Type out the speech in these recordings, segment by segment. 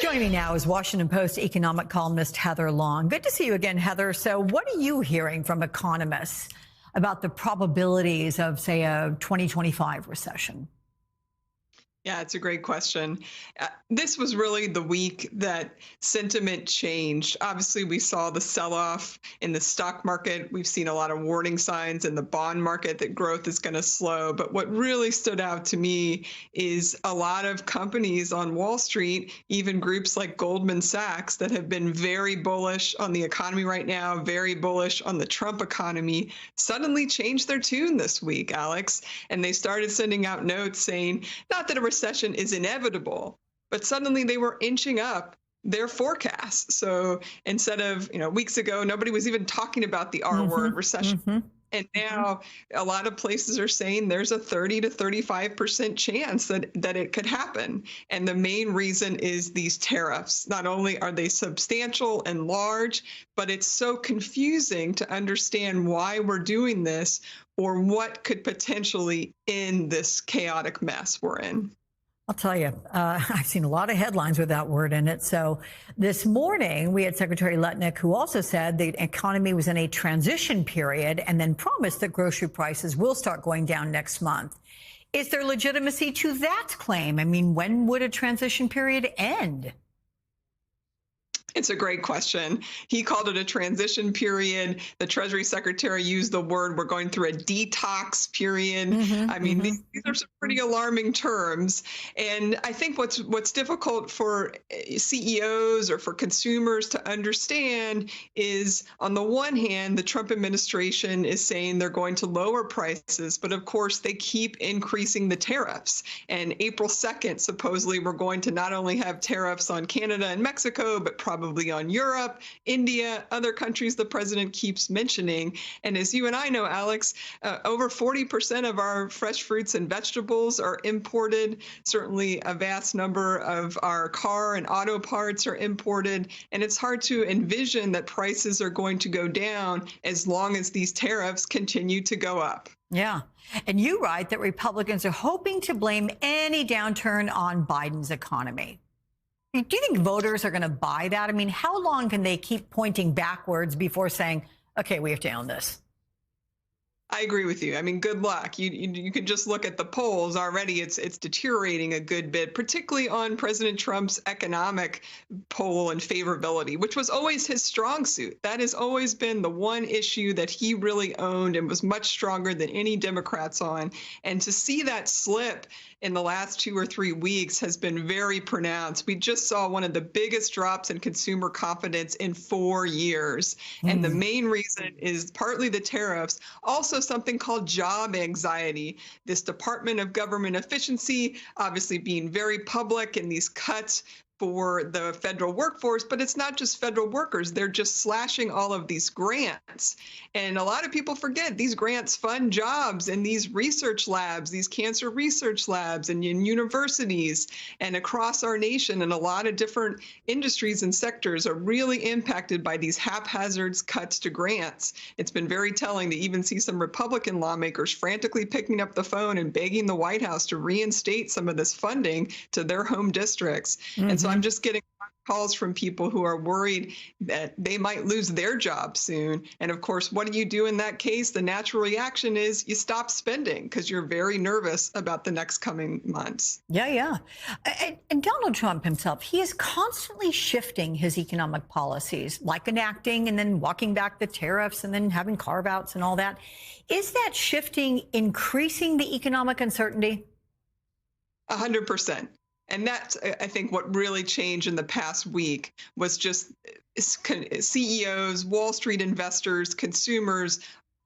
Joining me now is Washington Post economic columnist Heather Long. Good to see you again, Heather. So what are you hearing from economists about the probabilities of, say, a 2025 recession? Yeah, it's a great question. This was really the week that sentiment changed. Obviously, we saw the sell-off in the stock market. We've seen a lot of warning signs in the bond market that growth is going to slow. But what really stood out to me is a lot of companies on Wall Street, even groups like Goldman Sachs that have been very bullish on the economy right now, very bullish on the Trump economy, suddenly changed their tune this week, Alex. And they started sending out notes saying, not that a recession is inevitable, but suddenly they were inching up their forecasts. So instead of, weeks ago, nobody was even talking about the R word, recession. And now a lot of places are saying there's a 30 to 35% chance that it could happen. And the main reason is these tariffs. Not only are they substantial and large, but it's so confusing to understand why we're doing this or what could potentially end this chaotic mess we're in. I'll tell you, I've seen a lot of headlines with that word in it. So this morning, we had Secretary Letnick, who also said the economy was in a transition period and then promised that grocery prices will start going down next month. Is there legitimacy to that claim? I mean, when would a transition period end? It's a great question. He called it a transition period. The Treasury Secretary used the word, we're going through a detox period. These are some pretty alarming terms. And I think what's difficult for CEOs or for consumers to understand is, on the one hand, the Trump administration is saying they're going to lower prices, but of course they keep increasing the tariffs. And April 2nd, supposedly, we're going to not only have tariffs on Canada and Mexico, but probably on Europe, India, other countries the president keeps mentioning. And as you and I know, Alex, over 40% of our fresh fruits and vegetables are imported. Certainly a vast number of our car and auto parts are imported. And it's hard to envision that prices are going to go down as long as these tariffs continue to go up. Yeah. And you write that Republicans are hoping to blame any downturn on Biden's economy. Do you think voters are going to buy that? I mean, how long can they keep pointing backwards before saying, okay, we have to own this? I agree with you. I mean, good luck. You can just look at the polls already. It's deteriorating a good bit, particularly on President Trump's economic poll and favorability, which was always his strong suit. That has always been the one issue that he really owned and was much stronger than any Democrats on. And to see that slip in the last 2 or 3 weeks has been very pronounced. We just saw one of the biggest drops in consumer confidence in 4 years. And the main reason is partly the tariffs, also something called job anxiety. This Department of Government Efficiency obviously being very public in these cuts for the federal workforce, but it's not just federal workers. They're just slashing all of these grants. And a lot of people forget these grants fund jobs in these research labs, these cancer research labs and in universities and across our nation. And a lot of different industries and sectors are really impacted by these haphazard cuts to grants. It's been very telling to even see some Republican lawmakers frantically picking up the phone and begging the White House to reinstate some of this funding to their home districts. And so I'm just getting calls from people who are worried that they might lose their job soon. And of course, what do you do in that case? The natural reaction is you stop spending because you're very nervous about the next coming months. Yeah. And Donald Trump himself, he is constantly shifting his economic policies, like enacting and then walking back the tariffs and then having carve-outs and all that. Is that shifting increasing the economic uncertainty? 100%. And that's, I think, what really changed in the past week was just CEOs, Wall Street investors, consumers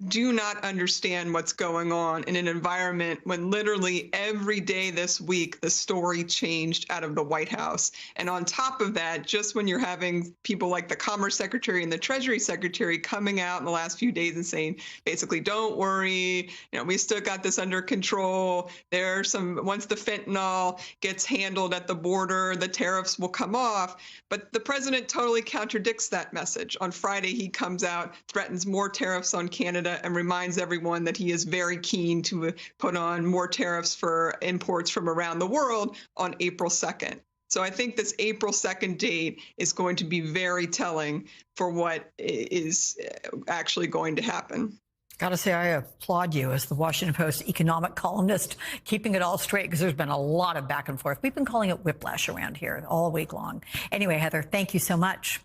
do not understand what's going on in an environment when literally every day this week, the story changed out of the White House. And on top of that, just when you're having people like the Commerce Secretary and the Treasury Secretary coming out in the last few days and saying, basically, don't worry, we still got this under control. Once the fentanyl gets handled at the border, the tariffs will come off. But the president totally contradicts that message. On Friday, he comes out, threatens more tariffs on Canada, and reminds everyone that he is very keen to put on more tariffs for imports from around the world on April 2nd. So I think this April 2nd date is going to be very telling for what is actually going to happen. Got to say, I applaud you as the Washington Post economic columnist, keeping it all straight, because there's been a lot of back and forth. We've been calling it whiplash around here all week long. Anyway, Heather, thank you so much.